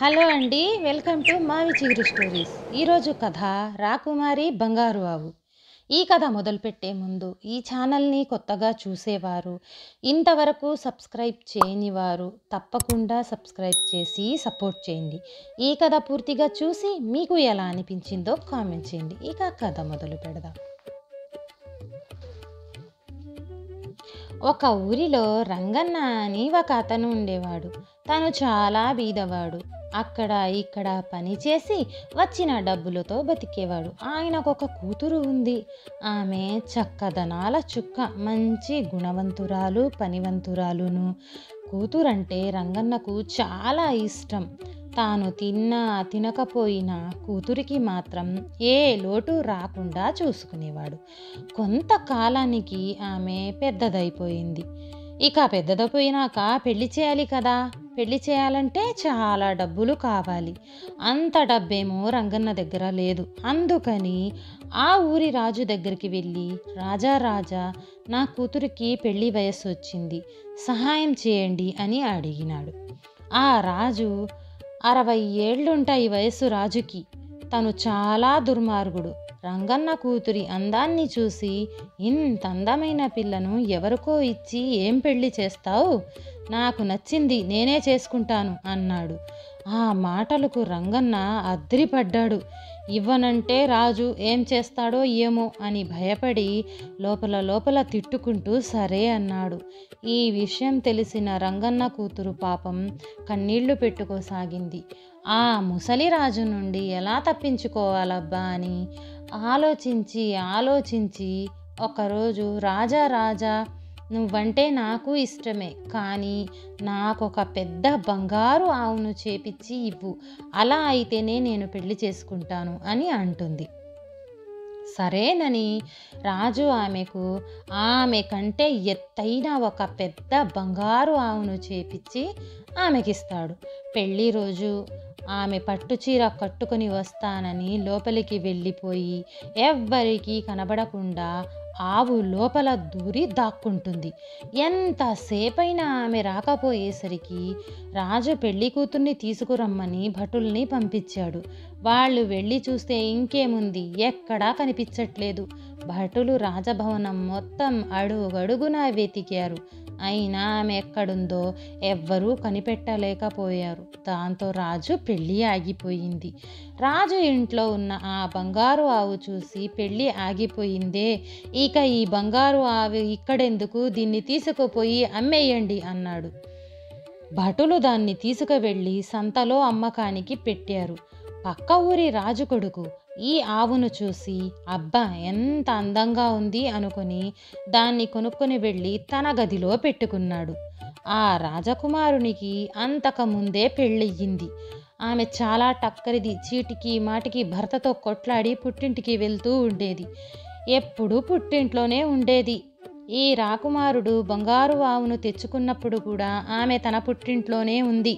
Hello అండి, welcome to మావి చిగురు స్టోరీస్. ఈరోజు కథ రాకుమారి బంగారు ఆవు. ఈ కథ మొదలుపెట్టే ముందు ఈ ఛానల్ని కొత్తగా చూసేవారు, ఇంతవరకు సబ్స్క్రైబ్ చేయని వారు తప్పకుండా సబ్స్క్రైబ్ చేసి సపోర్ట్ చేయండి. ఈ కథ పూర్తిగా చూసి మీకు ఎలా అనిపించిందో కామెంట్ చేయండి. ఇక కథ మొదలు పెడదాం. ఒక ఊరిలో రంగన్న అని ఒక అతను ఉండేవాడు. తను చాలా బీదవాడు. అక్కడ ఇక్కడ పనిచేసి వచ్చిన డబ్బులతో బతికేవాడు. ఆయనకు ఒక కూతురు ఉంది. ఆమె చక్కదనాల చుక్క, మంచి గుణవంతురాలు, పనివంతురాలును. కూతురంటే రంగన్నకు చాలా ఇష్టం. తాను తిన్నా తినకపోయినా కూతురికి మాత్రం ఏ లోటు రాకుండా చూసుకునేవాడు. కొంతకాలానికి ఆమె పెద్దదైపోయింది. ఇక పెద్దదైపోయినాక పెళ్లి చేయాలి కదా. పెళ్లి చేయాలంటే చాలా డబ్బులు కావాలి. అంత డబ్బేమో రంగన్న దగ్గర లేదు. అందుకని ఆ ఊరి రాజు దగ్గరికి వెళ్ళి, రాజా నా కూతురికి పెళ్లి వయస్సు వచ్చింది, సహాయం చేయండి అని అడిగినాడు. ఆ రాజు 60 ఏళ్లుంటాయి వయస్సు రాజుకి. తను చాలా దుర్మార్గుడు. రంగన్న కూతురి అందాన్ని చూసి, ఇంత అందమైన పిల్లను ఎవరికో ఇచ్చి ఏం పెళ్లి చేస్తావు? నాకు నచ్చింది, నేనే చేసుకుంటాను అన్నాడు. ఆ మాటలకు రంగన్న అద్రిపడ్డాడు. ఇవ్వనంటే రాజు ఏం చేస్తాడో ఏమో అని భయపడి లోపల తిట్టుకుంటూ సరే అన్నాడు. ఈ విషయం తెలిసిన రంగన్న కూతురు పాపం కన్నీళ్లు పెట్టుకోసాగింది. ఆ ముసలి రాజు నుండి ఎలా తప్పించుకోవాలబ్బా అని ఆలోచించి ఒకరోజు, రాజా నువ్వంటే నాకు ఇష్టమే, కానీ నాకొక పెద్ద బంగారు ఆవును చేపిచ్చి ఇవ్వు, అలా అయితేనే నేను పెళ్లి చేసుకుంటాను అని అంటుంది. సరేనని రాజు ఆమె కంటే ఎత్తైన ఒక పెద్ద బంగారు ఆవును చేపిచ్చి ఆమెకిస్తాడు. పెళ్లి రోజు ఆమె పట్టుచీర కట్టుకొని వస్తానని లోపలికి వెళ్ళిపోయి ఎవ్వరికీ కనబడకుండా ఆవు లోపల దూరి దాక్కుంటుంది. ఎంతసేపైనా ఆమె రాకపోయేసరికి రాజు పెళ్లి కూతుర్ని తీసుకురమ్మని భటుల్ని పంపించాడు. వాళ్ళు వెళ్ళి చూస్తే ఇంకేముంది, ఎక్కడా కనిపించట్లేదు. భటులు రాజభవనం మొత్తం అడుగడుగునా వెతికారు. అయినా ఆమె ఎక్కడుందో ఎవ్వరూ కనిపెట్టలేకపోయారు. దాంతో రాజు పెళ్ళి ఆగిపోయింది. రాజు ఇంట్లో ఉన్న ఆ బంగారు ఆవు చూసి, పెళ్ళి ఆగిపోయిందే, ఇక ఈ బంగారు ఆవు ఇక్కడెందుకు, దీన్ని తీసుకుపోయి అమ్మేయండి అన్నాడు. భటులు దాన్ని తీసుకువెళ్ళి సంతలో అమ్మకానికి పెట్టారు. పక్క ఊరి రాజు కొడుకు ఈ ఆవును చూసి, అబ్బా ఎంత అందంగా ఉంది అనుకుని దాన్ని కొనుక్కొని వెళ్ళి తన గదిలో పెట్టుకున్నాడు. ఆ రాజకుమారునికి అంతకుముందే పెళ్ళయ్యింది. ఆమె చాలా టక్కరిది. చీటికి మాటికి భర్తతో కొట్లాడి పుట్టింటికి వెళ్తూ ఉండేది. ఎప్పుడూ పుట్టింట్లోనే ఉండేది. ఈ రాకుమారుడు బంగారు ఆవును తెచ్చుకున్నప్పుడు కూడా ఆమె తన పుట్టింట్లోనే ఉంది.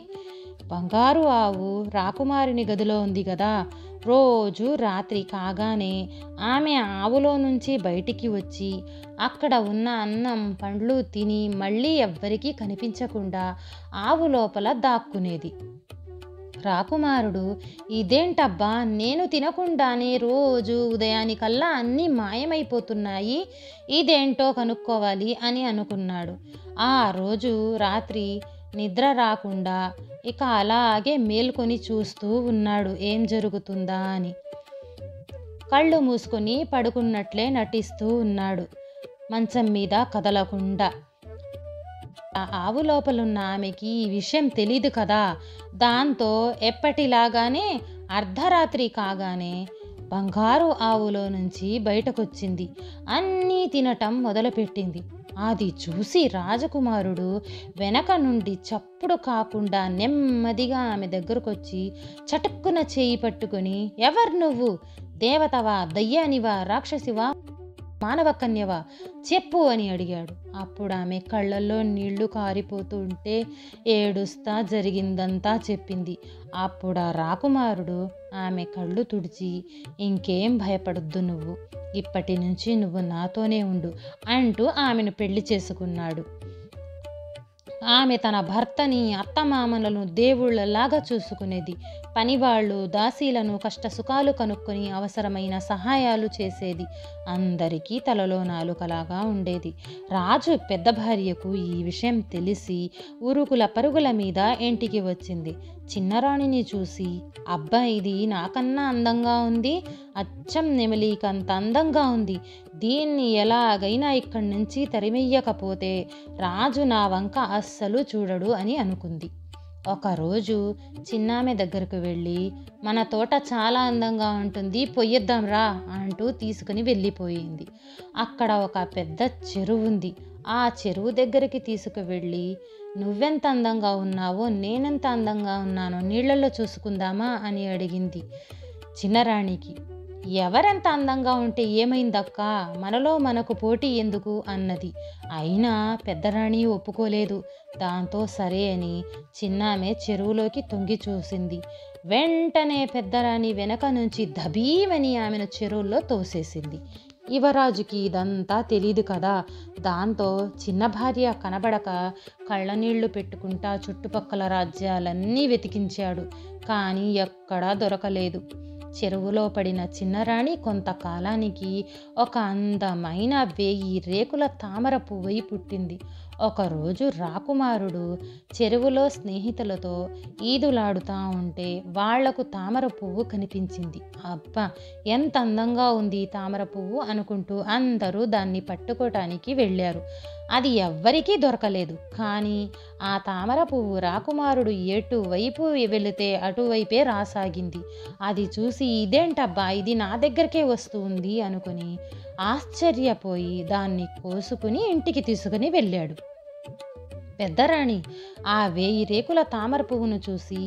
బంగారు ఆవు రాకుమారుని గదిలో ఉంది కదా. రోజు రాత్రి కాగానే ఆమె ఆవులో నుంచి బయటికి వచ్చి అక్కడ ఉన్న అన్నం పండ్లు తిని మళ్ళీ ఎవ్వరికీ కనిపించకుండా ఆవు లోపల దాక్కునేది. రాకుమారుడు, ఇదేంటబ్బా, నేను తినకుండానే రోజు ఉదయానికల్లా అన్నీ మాయమైపోతున్నాయి, ఇదేంటో కనుక్కోవాలి అని అనుకున్నాడు. ఆ రోజు రాత్రి నిద్ర రాకుండా ఇక అలాగే మేల్కొని చూస్తూ ఉన్నాడు ఏం జరుగుతుందా అని. కళ్ళు మూసుకొని పడుకున్నట్లే నటిస్తూ ఉన్నాడు, మంచం మీద కదలకుండా. ఆ ఆవు లోపలున్న ఆమెకి ఈ విషయం తెలీదు కదా. దాంతో ఎప్పటిలాగానే అర్ధరాత్రి కాగానే బంగారు ఆవులో నుంచి బయటకొచ్చింది. అన్నీ తినటం మొదలుపెట్టింది. అది చూసి రాజకుమారుడు వెనక నుండి చప్పుడు కాకుండా నెమ్మదిగా ఆమె దగ్గరకొచ్చి చటుక్కున చేయి పట్టుకొని, ఎవరు నువ్వు? దేవతవా, దయ్యానివా, రాక్షసివా, మానవ కన్యవా, చెప్పు అని అడిగాడు. అప్పుడు ఆమె కళ్ళల్లో నీళ్లు కారిపోతూ ఉంటే ఏడుస్తా జరిగిందంతా చెప్పింది. అప్పుడు ఆ రాకుమారుడు ఆమె కళ్ళు తుడిచి, ఇంకేం భయపడొద్దు, నువ్వు ఇప్పటి నుంచి నువ్వు నాతోనే ఉండు అంటూ ఆమెను పెళ్లి చేసుకున్నాడు. ఆమె తన భర్తని, అత్తమామలను దేవుళ్ళలాగా చూసుకునేది. పనివాళ్ళు, దాసీలను కష్టసుఖాలు కనుక్కొని అవసరమైన సహాయాలు చేసేది. అందరికీ తలలో నాలుకలాగా ఉండేది. రాజు పెద్ద భార్యకు ఈ విషయం తెలిసి ఉరుకుల పరుగుల మీద ఇంటికి వచ్చింది. చిన్నరాణిని చూసి, అబ్బా, ఇది నాకన్నా అందంగా ఉంది, అచ్చం నెమలికంత అందంగా ఉంది, దీన్ని ఎలాగైనా ఇక్కడి నుంచి తరిమెయ్యకపోతే రాజు నా వంక అస్సలు చూడడు అని అనుకుంది. ఒకరోజు చిన్నామె దగ్గరకు వెళ్ళి, మన తోట చాలా అందంగా ఉంటుంది, పొయ్యొద్దాం రా అంటూ తీసుకుని వెళ్ళిపోయింది. అక్కడ ఒక పెద్ద చెరువు ఉంది. ఆ చెరువు దగ్గరికి తీసుకువెళ్ళి, నువ్వెంత అందంగా ఉన్నావో నేనెంత అందంగా ఉన్నానో నీళ్లలో చూసుకుందామా అని అడిగింది. చిన్నరాణికి ఎవరెంత అందంగా ఉంటే ఏమైందక్కా, మనలో మనకు పోటీ ఎందుకు అన్నది. అయినా పెద్దరాణి ఒప్పుకోలేదు. దాంతో సరే అని చిన్నామె చెరువులోకి తొంగి చూసింది. వెంటనే పెద్దరాణి వెనక నుంచి దబీమని ఆమెను చెరువుల్లో తోసేసింది. యువరాజుకి ఇదంతా తెలీదు కదా. దాంతో చిన్న భార్య కనబడక కళ్ళనీళ్లు పెట్టుకుంటా చుట్టుపక్కల రాజ్యాలన్నీ వెతికించాడు. కానీ ఎక్కడా దొరకలేదు. చెరువులో పడిన చిన్నరాణి కొంతకాలానికి ఒక అందమైన 1000 రేకుల తామర పువ్వై పుట్టింది. ఒకరోజు రాకుమారుడు చెరువులో స్నేహితులతో ఈదులాడుతూ ఉంటే వాళ్లకు తామర పువ్వు కనిపించింది. అబ్బా, ఎంత అందంగా ఉంది తామర పువ్వు అనుకుంటూ అందరూ దాన్ని పట్టుకోవటానికి వెళ్ళారు. అది ఎవ్వరికీ దొరకలేదు. కానీ ఆ తామర పువ్వు రాకుమారుడు ఎటువైపు వెళితే అటువైపే రాసాగింది. అది చూసి, ఇదేంటబ్బా, ఇది నా దగ్గరకే వస్తుంది అనుకుని ఆశ్చర్యపోయి దాన్ని కోసుకుని ఇంటికి తీసుకుని వెళ్ళాడు. పెద్దరాణి ఆ 1000 రేకుల తామర పువ్వును చూసి,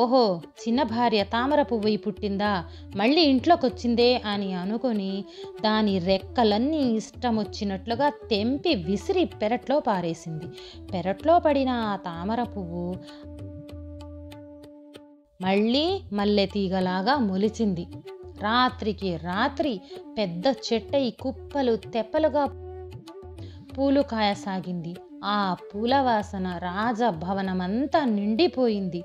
ఓహో, చిన్న భార్య తామర పువ్వు పుట్టిందా, మళ్ళీ ఇంట్లోకొచ్చిందే అని అనుకొని దాని రెక్కలన్నీ ఇష్టం వచ్చినట్లుగా తెంపి విసిరి పెరట్లో పారేసింది. పెరట్లో పడిన ఆ తామర పువ్వు మళ్ళీ మల్లె తీగలాగా మొలిచింది. రాత్రికి రాత్రి పెద్ద చెట్టై కుప్పలు తెప్పలుగా పూలు కాయసాగింది. ఆ పూల వాసన రాజభవనమంతా నిండిపోయింది.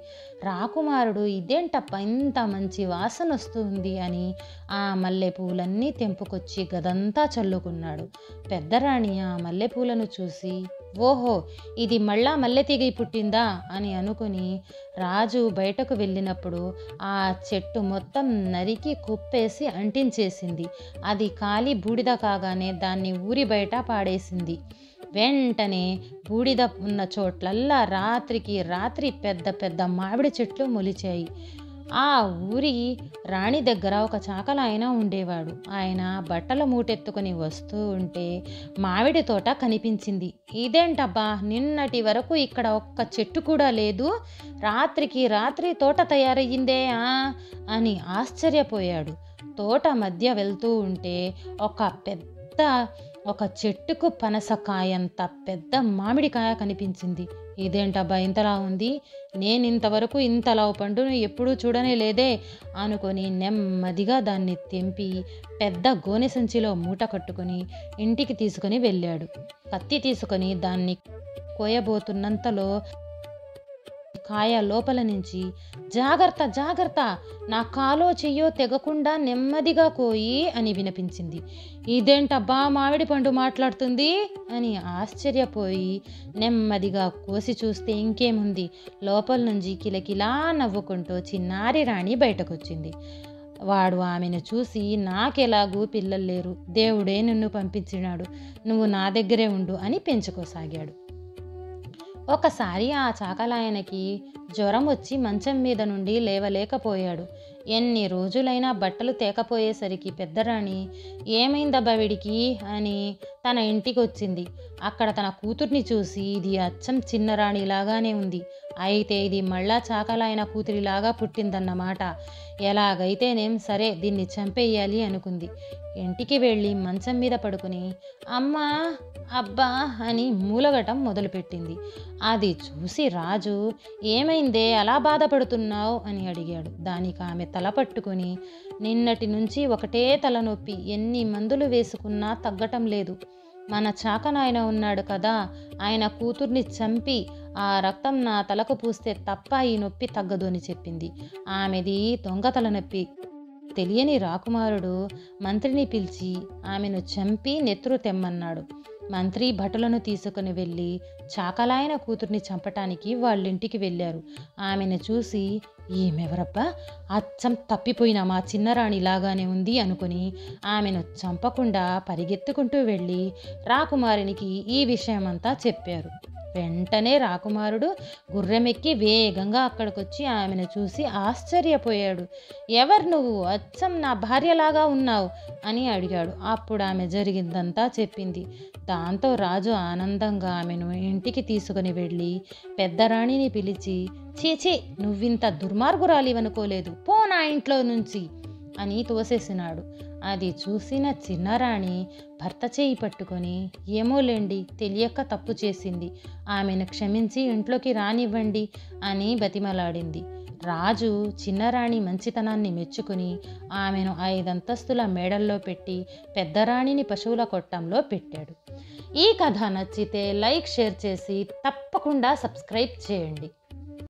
రాకుమారుడు, ఇదేంటప్ప ఇంత మంచి వాసన వస్తుంది అని ఆ మల్లెపూలన్నీ తెంపుకొచ్చి గదంతా చల్లుకున్నాడు. పెద్దరాణి ఆ మల్లెపూలను చూసి, ఓహో, ఇది మళ్ళా మల్లెతీగ పుట్టిందా అని అనుకుని రాజు బయటకు వెళ్ళినప్పుడు ఆ చెట్టు మొత్తం నరికి కుప్పేసి అంటించేసింది. అది కాలి బూడిద కాగానే దాన్ని ఊరి బయట పాడేసింది. వెంటనే బూడిద ఉన్న చోట్లల్లా రాత్రికి రాత్రి పెద్ద పెద్ద మామిడి చెట్లు మొలిచాయి. ఆ ఊరి రాణి దగ్గర ఒక చాకలాయన ఉండేవాడు. ఆయన బట్టల మూటెత్తుకుని వస్తూ ఉంటే మామిడి తోట కనిపించింది. ఇదేంటబ్బా, నిన్నటి వరకు ఇక్కడ ఒక్క చెట్టు కూడా లేదు, రాత్రికి రాత్రి తోట తయారయ్యిందే అని ఆశ్చర్యపోయాడు. తోట మధ్య వెళ్తూ ఉంటే ఒక చెట్టుకు పనసకాయంత పెద్ద మామిడికాయ కనిపించింది. ఇదేంటబ్బా, ఇంతలా ఉంది, నేనింతవరకు ఇంతలా పండును ఎప్పుడూ చూడనే లేదే అనుకొని నెమ్మదిగా దాన్ని తెంపి పెద్ద గోనె సంచిలో మూట కట్టుకొని ఇంటికి తీసుకుని వెళ్ళాడు. కత్తి తీసుకొని దాన్ని కోయబోతున్నంతలో కాయ లోపల నుంచి, జాగ్రత్త జాగ్రత్త, నా కాలో చెయ్యో తెగకుండా నెమ్మదిగా కోయి అని వినిపించింది. ఇదేంటబ్బా, మామిడి పండు మాట్లాడుతుంది అని ఆశ్చర్యపోయి నెమ్మదిగా కోసి చూస్తే ఇంకేముంది, లోపల నుంచి కిలకిలా నవ్వుకుంటూ చిన్నారి రాణి బయటకొచ్చింది. వాడు ఆమెను చూసి, నాకెలాగూ పిల్లలు లేరు, దేవుడే నిన్ను పంపించినాడు, నువ్వు నా దగ్గరే ఉండు అని పెంచుకోసాగాడు. ఒకసారి ఆ చాకలాయనకి జ్వరం వచ్చి మంచం మీద నుండి లేవలేకపోయాడు. ఎన్ని రోజులైనా బట్టలు తేకపోయేసరికి పెద్దరాణి, ఏమైందబ్బా వీడికి అని తన ఇంటికి వచ్చింది. అక్కడ తన కూతుర్ని చూసి, ఇది అచ్చం చిన్నరాణిలాగానే ఉంది, అయితే ఇది మళ్ళా చాకలాయన కూతురిలాగా పుట్టిందన్నమాట, ఎలాగైతేనేం సరే దీన్ని చంపేయాలి అనుకుంది. ఇంటికి వెళ్ళి మంచం మీద పడుకుని అమ్మా అబ్బా అని మూలగటం మొదలుపెట్టింది. అది చూసి రాజు, ఏమైందే అలా బాధపడుతున్నావు అని అడిగాడు. దానికి ఆమె తల పట్టుకుని, నిన్నటి నుంచి ఒకటే తలనొప్పి, ఎన్ని మందులు వేసుకున్నా తగ్గటం లేదు, మన చాకనాయన ఉన్నాడు కదా, ఆయన కూతుర్ని చంపి ఆ రక్తం నా తలకు పూస్తే తప్ప ఈ నొప్పి తగ్గదు అని చెప్పింది. ఆమెది దొంగతల నొప్పి. తెలియని రాకుమారుడు మంత్రిని పిలిచి ఆమెను చంపి నెత్తురు తెమ్మన్నాడు. మంత్రి భటులను తీసుకుని వెళ్ళి చాకలాయన కూతుర్ని చంపటానికి వాళ్ళింటికి వెళ్ళారు. ఆమెను చూసి, ఈమెవరబ్బా, అచ్చం తప్పిపోయిన మా చిన్నరాణి లాగానే ఉంది అనుకుని ఆమెను చంపకుండా పరిగెత్తుకుంటూ వెళ్ళి రాకుమారునికి ఈ విషయమంతా చెప్పారు. వెంటనే రాకుమారుడు గుర్రమెక్కి వేగంగా అక్కడికొచ్చి ఆమెను చూసి ఆశ్చర్యపోయాడు. ఎవరు నువ్వు? అచ్చం నా భార్యలాగా ఉన్నావు అని అడిగాడు. అప్పుడు ఆమె జరిగిందంతా చెప్పింది. దాంతో రాజు ఆనందంగా ఆమెను ఇంటికి తీసుకుని వెళ్ళి పెద్దరాణిని పిలిచి, చీచీ, నువ్వింత దుర్మార్గురాలివనుకోలేదు, పో నా ఇంట్లో నుంచి అని తోసేసినాడు. అది చూసిన చిన్నరాణి భర్త చేయి పట్టుకొని, ఏమోలేండి, తెలియక తప్పు చేసింది, ఆమెను క్షమించి ఇంట్లోకి రానివ్వండి అని బతిమలాడింది. రాజు చిన్నరాణి మంచితనాన్ని మెచ్చుకుని ఆమెను 5 అంతస్తుల మేడల్లో పెట్టి పెద్దరాణిని పశువుల కొట్టంలో పెట్టాడు. ఈ కథ నచ్చితే లైక్, షేర్ చేసి తప్పకుండా సబ్స్క్రైబ్ చేయండి.